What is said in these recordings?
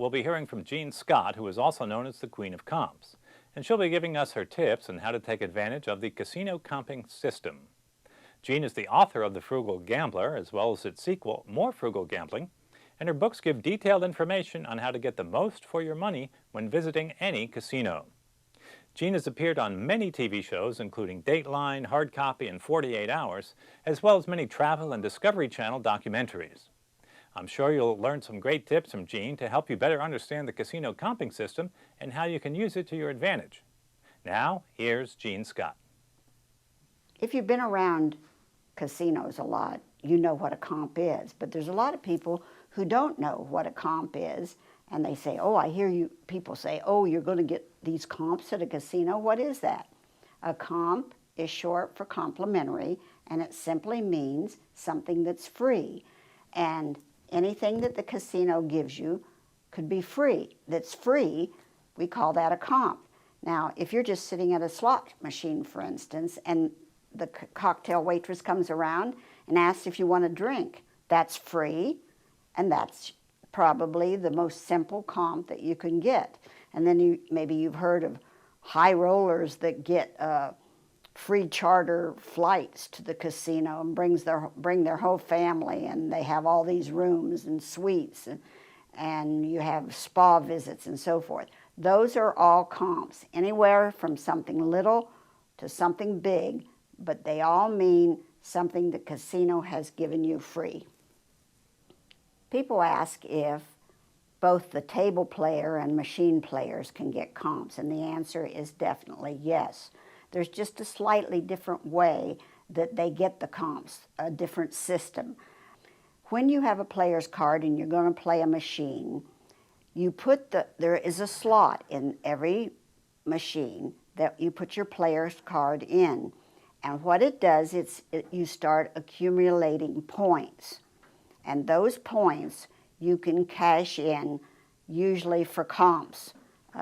we'll be hearing from Jean Scott, who is also known as the Queen of Comps, and she'll be giving us her tips on how to take advantage of the casino comping system. Jean is the author of The Frugal Gambler, as well as its sequel, More Frugal Gambling, and her books give detailed information on how to get the most for your money when visiting any casino. Jean has appeared on many TV shows, including Dateline, Hard Copy, and 48 Hours, as well as many travel and Discovery Channel documentaries. I'm sure you'll learn some great tips from Jean to help you better understand the casino comping system and how you can use it to your advantage. Now, here's Jean Scott. If you've been around casinos a lot, you know what a comp is, but there's a lot of people who don't know what a comp is, and they say, oh, I hear you people say, oh, you're going to get these comps at a casino. What is that? A comp is short for complimentary, and it simply means something that's free. And anything that the casino gives you could be free. That's free, we call that a comp. Now, if you're just sitting at a slot machine, for instance, and the cocktail waitress comes around and asks if you want a drink, that's free, and that's probably the most simple comp that you can get. And then maybe you've heard of high rollers that get free charter flights to the casino and bring their whole family, and they have all these rooms and suites, and you have spa visits and so forth. Those are all comps, anywhere from something little to something big, but they all mean something the casino has given you free. People ask if both the table player and machine players can get comps, and the answer is definitely yes. There's just a slightly different way that they get the comps, a different system. When you have a player's card and you're going to play a machine, you put there is a slot in every machine that you put your player's card in. And what it does, you start accumulating points. And those points you can cash in, usually for comps,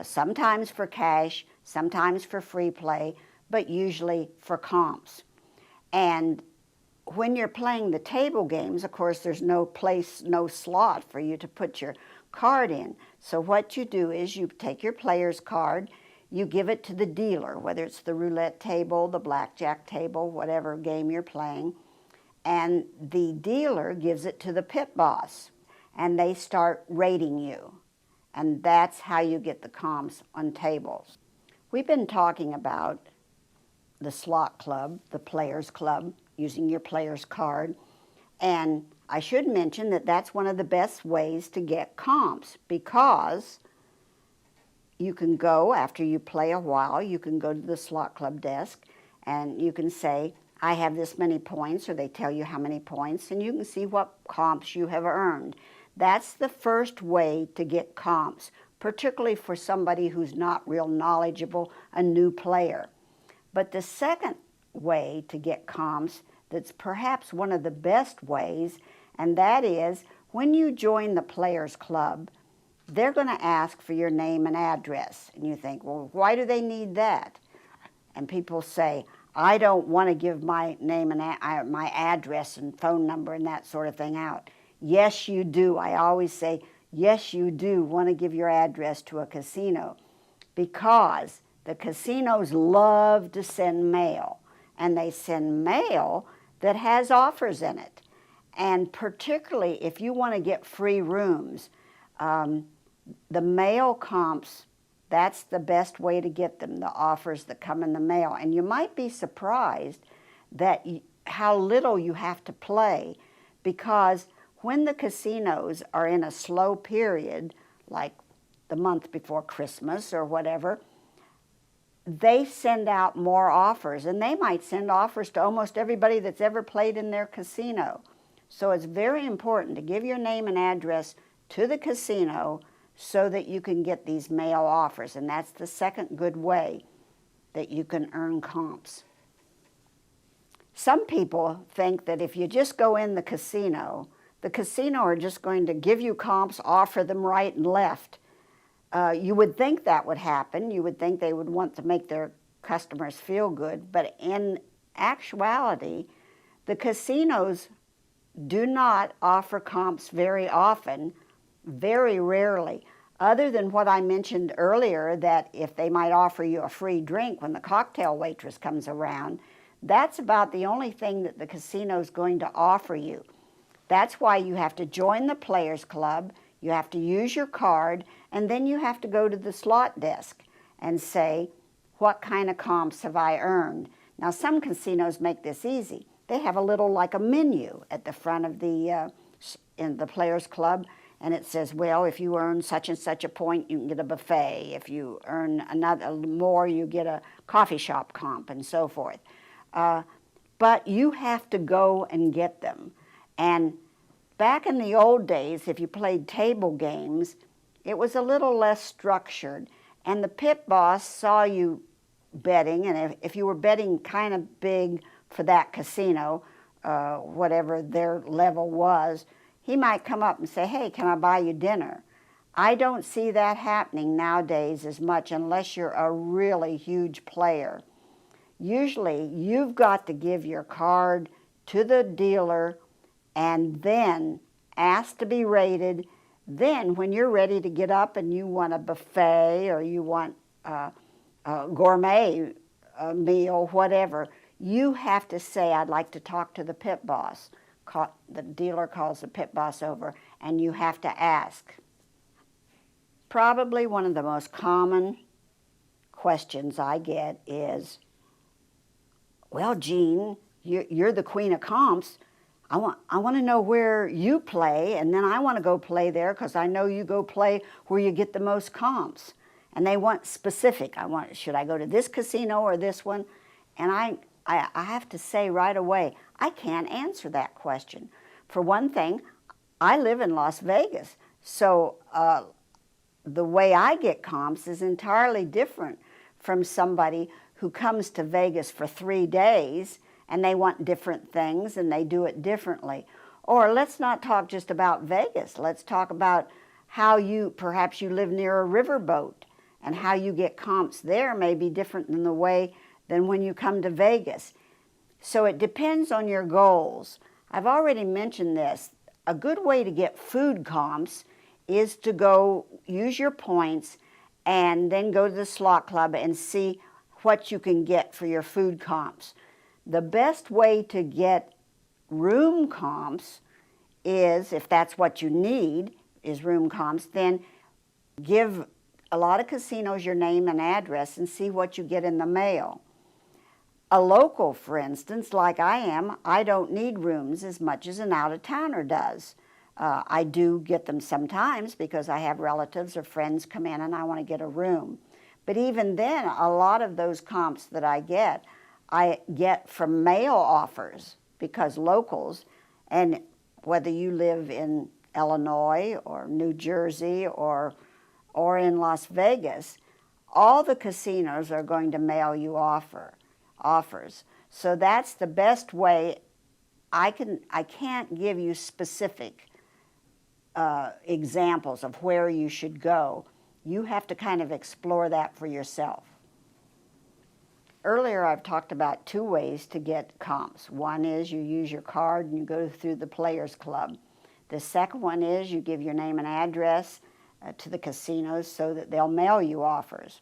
sometimes for cash, sometimes for free play, but usually for comps. And when you're playing the table games, of course, there's no place, no slot for you to put your card in. So what you do is you take your player's card, you give it to the dealer, whether it's the roulette table, the blackjack table, whatever game you're playing, and the dealer gives it to the pit boss, and they start rating you. And that's how you get the comps on tables. We've been talking about the slot club, the players club, using your player's card, and I should mention that that's one of the best ways to get comps, because you can go, after you play a while, you can go to the slot club desk and you can say, I have this many points, or they tell you how many points, and you can see what comps you have earned. That's the first way to get comps, particularly for somebody who's not real knowledgeable, a new player. But the second way to get comps, that's perhaps one of the best ways, and that is when you join the Players Club, they're going to ask for your name and address. And you think, well, why do they need that? And people say, I don't want to give my name and my address and phone number and that sort of thing out. Yes, you do. I always say, yes, you do want to give your address to a casino, because the casinos love to send mail, and they send mail that has offers in it. And particularly if you want to get free rooms, the mail comps, that's the best way to get them, the offers that come in the mail. And you might be surprised that how little you have to play, because when the casinos are in a slow period, like the month before Christmas or whatever, they send out more offers, and they might send offers to almost everybody that's ever played in their casino. So it's very important to give your name and address to the casino so that you can get these mail offers, and that's the second good way that you can earn comps. Some people think that if you just go in the casino are just going to give you comps, offer them right and left. You would think that would happen. You would think they would want to make their customers feel good, but in actuality, the casinos do not offer comps very often, very rarely. Other than what I mentioned earlier, that if they might offer you a free drink when the cocktail waitress comes around, that's about the only thing that the casino is going to offer you. That's why you have to join the Players Club, you have to use your card, and then you have to go to the slot desk and say, what kind of comps have I earned? Now, some casinos make this easy. They have a little like a menu at the front of in the Players Club, and it says, well, if you earn such and such a point, you can get a buffet. If you earn another more, you get a coffee shop comp, and so forth. But you have to go and get them. And back in the old days, if you played table games, it was a little less structured. And the pit boss saw you betting, and if you were betting kind of big for that casino, whatever their level was, he might come up and say, hey, can I buy you dinner? I don't see that happening nowadays as much unless you're a really huge player. Usually, you've got to give your card to the dealer and then ask to be rated. Then, when you're ready to get up and you want a buffet or you want a gourmet meal, whatever, you have to say, I'd like to talk to the pit boss. The dealer calls the pit boss over, and you have to ask. Probably one of the most common questions I get is, well, Jean, you're the queen of comps. I want to know where you play, and then I want to go play there because I know you go play where you get the most comps. And they want specific. Should I go to this casino or this one? And I have to say right away, I can't answer that question. For one thing, I live in Las Vegas, so the way I get comps is entirely different from somebody who comes to Vegas for 3 days and they want different things and they do it differently. Or let's not talk just about Vegas. Let's talk about how perhaps you live near a riverboat, and how you get comps there may be different than when you come to Vegas. So it depends on your goals. I've already mentioned this. A good way to get food comps is to go use your points and then go to the slot club and see what you can get for your food comps. The best way to get room comps is, if that's what you need, is room comps, then give a lot of casinos your name and address and see what you get in the mail. A local, for instance, like I am, I don't need rooms as much as an out-of-towner does. I do get them sometimes because I have relatives or friends come in and I want to get a room. But even then, a lot of those comps that I get from mail offers, because locals, and whether you live in Illinois or New Jersey or in Las Vegas, all the casinos are going to mail you offers. So that's the best way. I can't give you specific examples of where you should go. You have to kind of explore that for yourself. Earlier I've talked about 2 ways to get comps. One is you use your card and you go through the Players Club. The second one is you give your name and address to the casinos so that they'll mail you offers.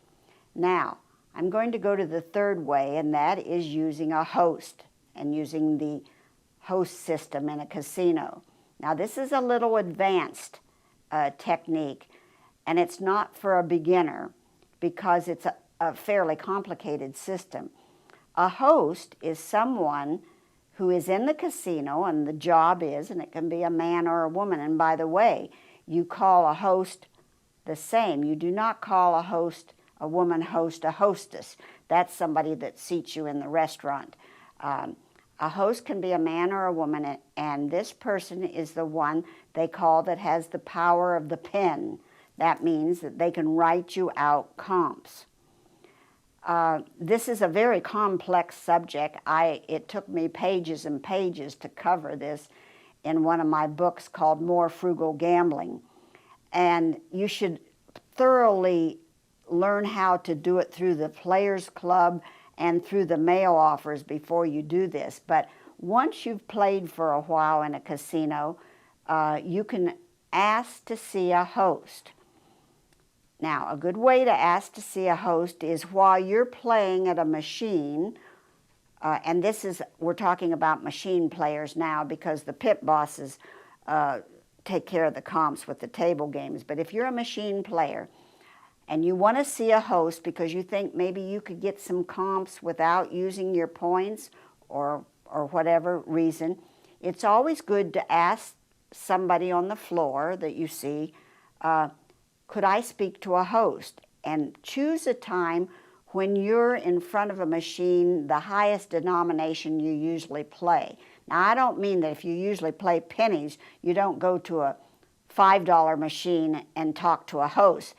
Now, I'm going to go to the third way, and that is using a host and using the host system in a casino. Now, this is a little advanced technique, and it's not for a beginner because it's a fairly complicated system. A host is someone who is in the casino, and the job is, and it can be a man or a woman, and by the way, you call a host the same. You do not call a woman host, a hostess. That's somebody that seats you in the restaurant. A host can be a man or a woman, and this person is the one they call that has the power of the pen. That means that they can write you out comps. This is a very complex subject. It took me pages and pages to cover this in one of my books called More Frugal Gambling. And you should thoroughly learn how to do it through the Players Club and through the mail offers before you do this. But once you've played for a while in a casino, you can ask to see a host. Now, a good way to ask to see a host is while you're playing at a machine, and we're talking about machine players now because the pit bosses take care of the comps with the table games. But if you're a machine player and you want to see a host because you think maybe you could get some comps without using your points or whatever reason, it's always good to ask somebody on the floor that you see, could I speak to a host? And choose a time when you're in front of a machine, the highest denomination you usually play. Now, I don't mean that if you usually play pennies, you don't go to a $5 machine and talk to a host.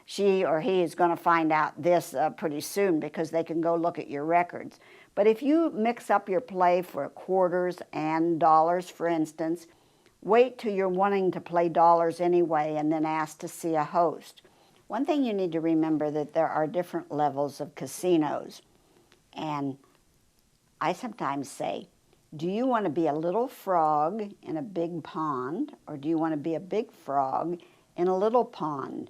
She or he is going to find out this pretty soon because they can go look at your records. But if you mix up your play for quarters and dollars, for instance, wait till you're wanting to play dollars anyway and then ask to see a host. One thing you need to remember that there are different levels of casinos. And I sometimes say, do you want to be a little frog in a big pond, or do you want to be a big frog in a little pond?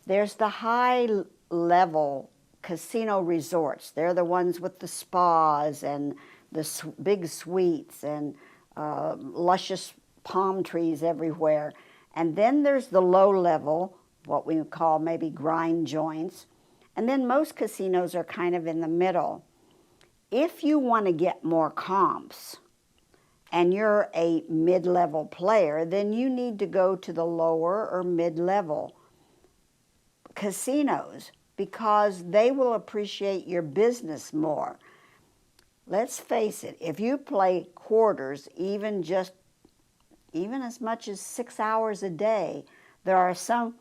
There's the high-level casino resorts. They're the ones with the spas and the big suites and luscious palm trees everywhere. And then there's the low level, what we would call maybe grind joints. And then most casinos are kind of in the middle. If you want to get more comps and you're a mid-level player, then you need to go to the lower or mid-level casinos because they will appreciate your business more. Let's face it, if you play quarters even as much as 6 hours a day, there are some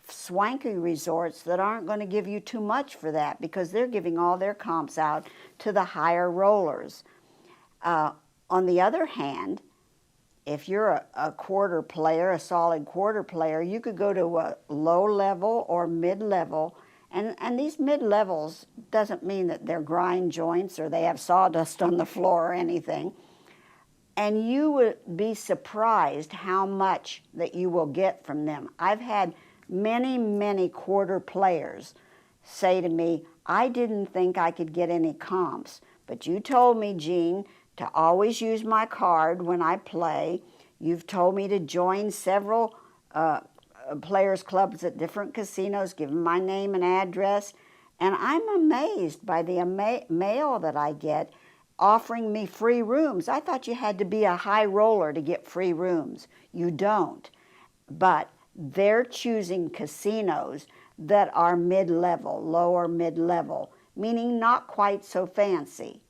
swanky resorts that aren't going to give you too much for that because they're giving all their comps out to the higher rollers. On the other hand, if you're a quarter player, a solid quarter player, you could go to a low level or mid-level. And these mid-levels doesn't mean that they're grind joints or they have sawdust on the floor or anything. And you would be surprised how much that you will get from them. I've had many, many quarter players say to me, I didn't think I could get any comps, but you told me, Jean, to always use my card when I play. You've told me to join several players clubs at different casinos, give them my name and address, and I'm amazed by the mail that I get offering me free rooms. I thought you had to be a high roller to get free rooms. You don't. But they're choosing casinos that are mid-level, lower mid-level, meaning not quite so fancy.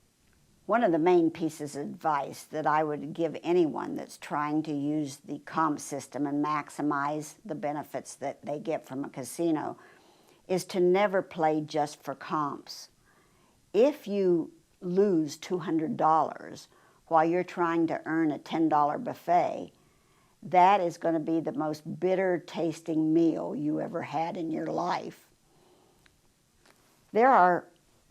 One of the main pieces of advice that I would give anyone that's trying to use the comp system and maximize the benefits that they get from a casino is to never play just for comps. If you lose $200 while you're trying to earn a $10 buffet, that is going to be the most bitter tasting meal you ever had in your life. There are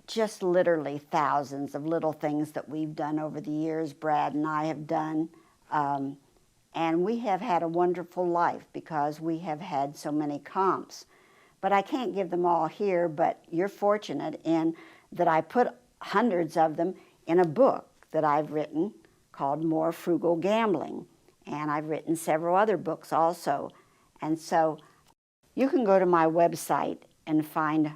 just literally thousands of little things that we've done over the years, Brad and I have done, and we have had a wonderful life because we have had so many comps. But I can't give them all here, but you're fortunate in that I put hundreds of them in a book that I've written called More Frugal Gambling. And I've written several other books also. And so you can go to my website and find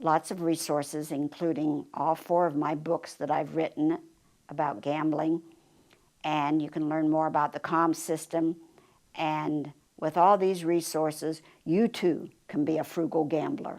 lots of resources, including all 4 of my books that I've written about gambling. And you can learn more about the comp system. And with all these resources, you too can be a frugal gambler.